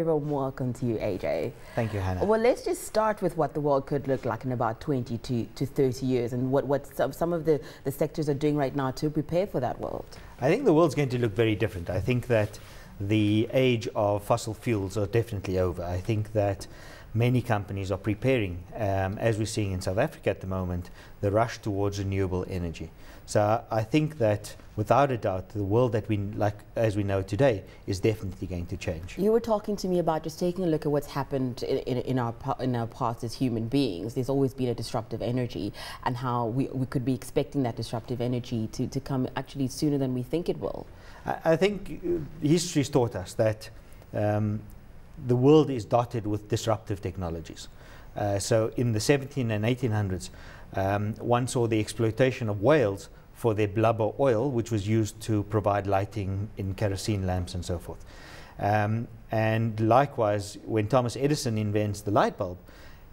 very warm welcome to you, AJ. Thank you, Hannah. Well, let's just start with what the world could look like in about 20 to 30 years and what some of the sectors are doing right now to prepare for that world. I think the world's going to look very different. I think that the age of fossil fuels are definitely over. I think that many companies are preparing, as we're seeing in South Africa at the moment, the rush towards renewable energy. So I think that without a doubt, the world that as we know today, is definitely going to change. You were talking to me about just taking a look at what's happened in our past as human beings. There's always been a disruptive energy, and how we could be expecting that disruptive energy to come actually sooner than we think it will. I think history's taught us that the world is dotted with disruptive technologies. So in the 17 and 1800s, one saw the exploitation of whales for their blubber oil, which was used to provide lighting in kerosene lamps and so forth. And likewise, when Thomas Edison invents the light bulb,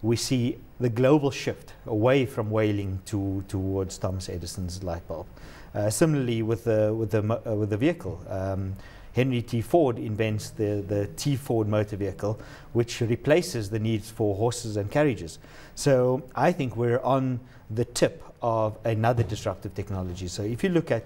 we see the global shift away from whaling towards Thomas Edison's light bulb. Similarly, with the vehicle, Henry T. Ford invents the T. Ford motor vehicle, which replaces the needs for horses and carriages. So I think we're on the tip of another disruptive technology. So if you look at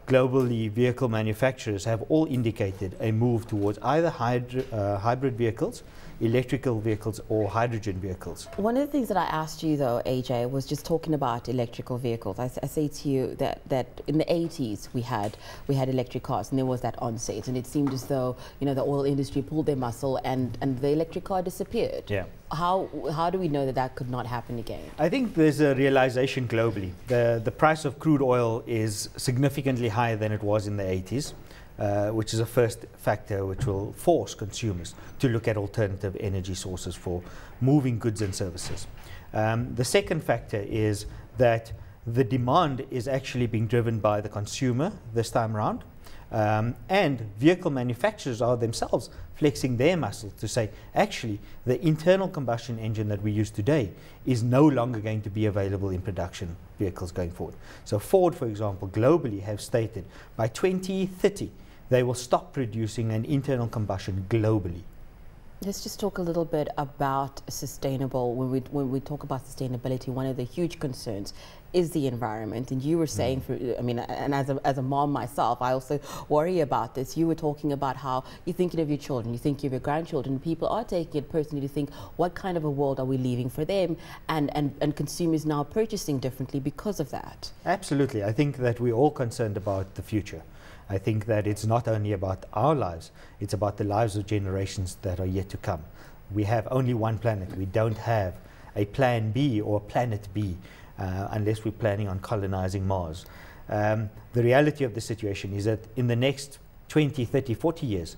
globally, vehicle manufacturers have all indicated a move towards either hybrid vehicles, electrical vehicles, or hydrogen vehicles. One of the things that I asked you, though, AJ, was just talking about electrical vehicles. I say to you that in the 80s we had electric cars, and there was that onset, and it seemed as though the oil industry pulled their muscle, and the electric car disappeared. Yeah. How do we know that could not happen again? I think there's a realization globally. The price of crude oil is significantly higher than it was in the 80s. Which is a first factor which will force consumers to look at alternative energy sources for moving goods and services. The second factor is that the demand is actually being driven by the consumer this time around, and vehicle manufacturers are themselves flexing their muscle to say, actually, the internal combustion engine that we use today is no longer going to be available in production vehicles going forward. So Ford, for example, globally have stated by 2030, they will stop producing an internal combustion globally. Let's just talk a little bit about sustainable. When we talk about sustainability, one of the huge concerns is the environment. And you were saying, and as a mom myself, I also worry about this. You were talking about how you're thinking of your children, you think of your grandchildren. People are taking it personally to think, what kind of a world are we leaving for them? And consumers now purchasing differently because of that. Absolutely. I think that we're all concerned about the future. I think that it's not only about our lives, it's about the lives of generations that are yet to come. We have only one planet. We don't have a plan B or planet B unless we're planning on colonizing Mars. The reality of the situation is that in the next 20, 30, 40 years,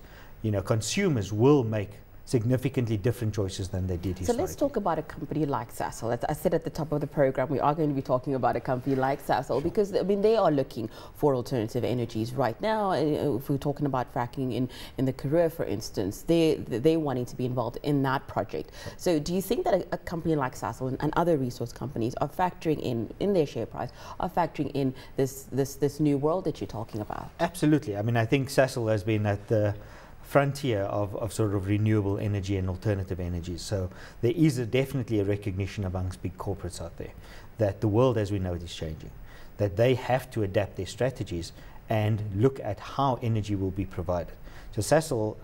consumers will make significantly different choices than they did historically. So let's talk about a company like Sasol. As I said at the top of the program, we are going to be talking about a company like Sasol because they are looking for alternative energies right now. If we're talking about fracking in the Karoo, for instance, they're wanting to be involved in that project. So do you think that a company like Sasol and other resource companies are factoring in their share price, are factoring in this new world that you're talking about? Absolutely. I think Sasol has been at the frontier of sort of renewable energy and alternative energies. So there is definitely a recognition amongst big corporates out there that the world as we know it is changing, that they have to adapt their strategies and look at how energy will be provided. So Sasol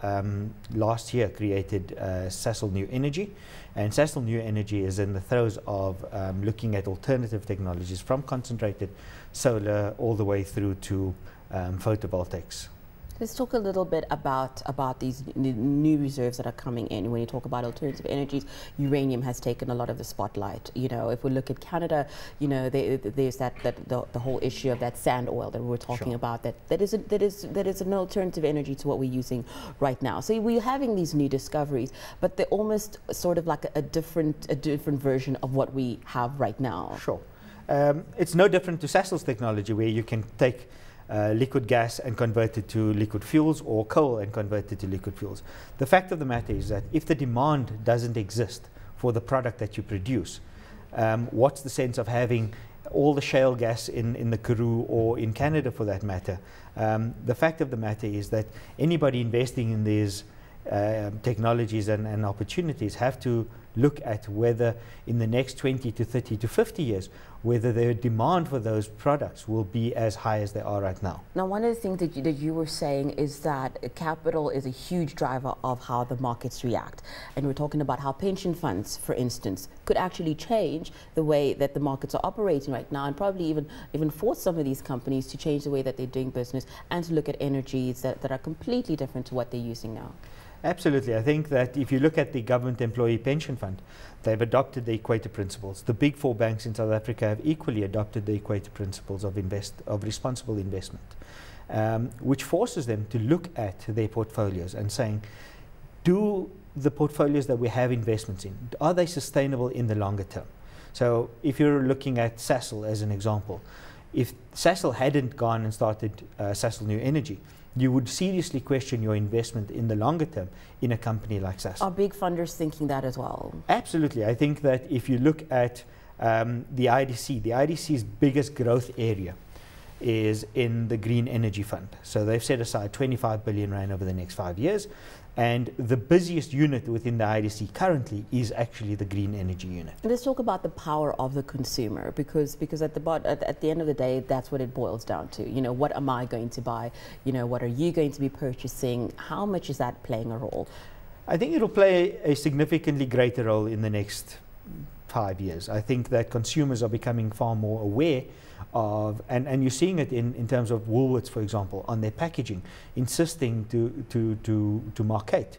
last year created Sasol New Energy, and Sasol New Energy is in the throes of looking at alternative technologies from concentrated solar all the way through to photovoltaics. Let's talk a little bit about these new reserves that are coming in. When you talk about alternative energies, uranium has taken a lot of the spotlight. If we look at Canada, there's the whole issue of that sand oil that we were talking about. That is an alternative energy to what we're using right now. So we're having these new discoveries, but they're almost sort of like a different version of what we have right now. Sure, it's no different to Sasol's technology, where you can take liquid gas and convert it to liquid fuels, or coal and convert it to liquid fuels. The fact of the matter is that if the demand doesn't exist for the product that you produce, what's the sense of having all the shale gas in the Karoo or in Canada for that matter? The fact of the matter is that anybody investing in these technologies and opportunities have to look at whether in the next 20 to 30 to 50 years, whether the demand for those products will be as high as they are right now. Now, one of the things that you were saying is that capital is a huge driver of how the markets react. And we're talking about how pension funds, for instance, could actually change the way that the markets are operating right now, and probably even force some of these companies to change the way that they're doing business and to look at energies that are completely different to what they're using now. Absolutely. I think that if you look at the government employee pension fund, they've adopted the equator principles. The big four banks in South Africa have equally adopted the equator principles of responsible investment, which forces them to look at their portfolios and saying, do the portfolios that we have investments in, are they sustainable in the longer term? So if you're looking at Sasol as an example, if Sasol hadn't gone and started Sasol New Energy, you would seriously question your investment in the longer term in a company like Sasol. Are big funders thinking that as well? Absolutely. I think that if you look at the IDC's biggest growth area is in the green energy fund. So they've set aside 25 billion rand over the next 5 years. And the busiest unit within the IDC currently is actually the green energy unit. Let's talk about the power of the consumer, because at the end of the day, that's what it boils down to. You know, what am I going to buy? You know, what are you going to be purchasing? How much is that playing a role? I think it'll play a significantly greater role in the next 5 years. I think that consumers are becoming far more aware of, and you're seeing it in terms of Woolworths, for example, on their packaging, insisting to market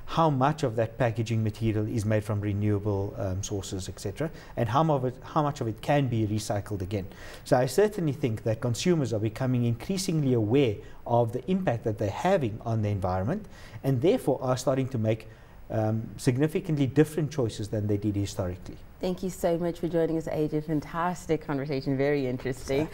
how much of that packaging material is made from renewable sources, etc., and how much of it can be recycled again. So I certainly think that consumers are becoming increasingly aware of the impact that they're having on the environment, and therefore are starting to make significantly different choices than they did historically. Thank you so much for joining us, Ajay. Fantastic conversation, very interesting.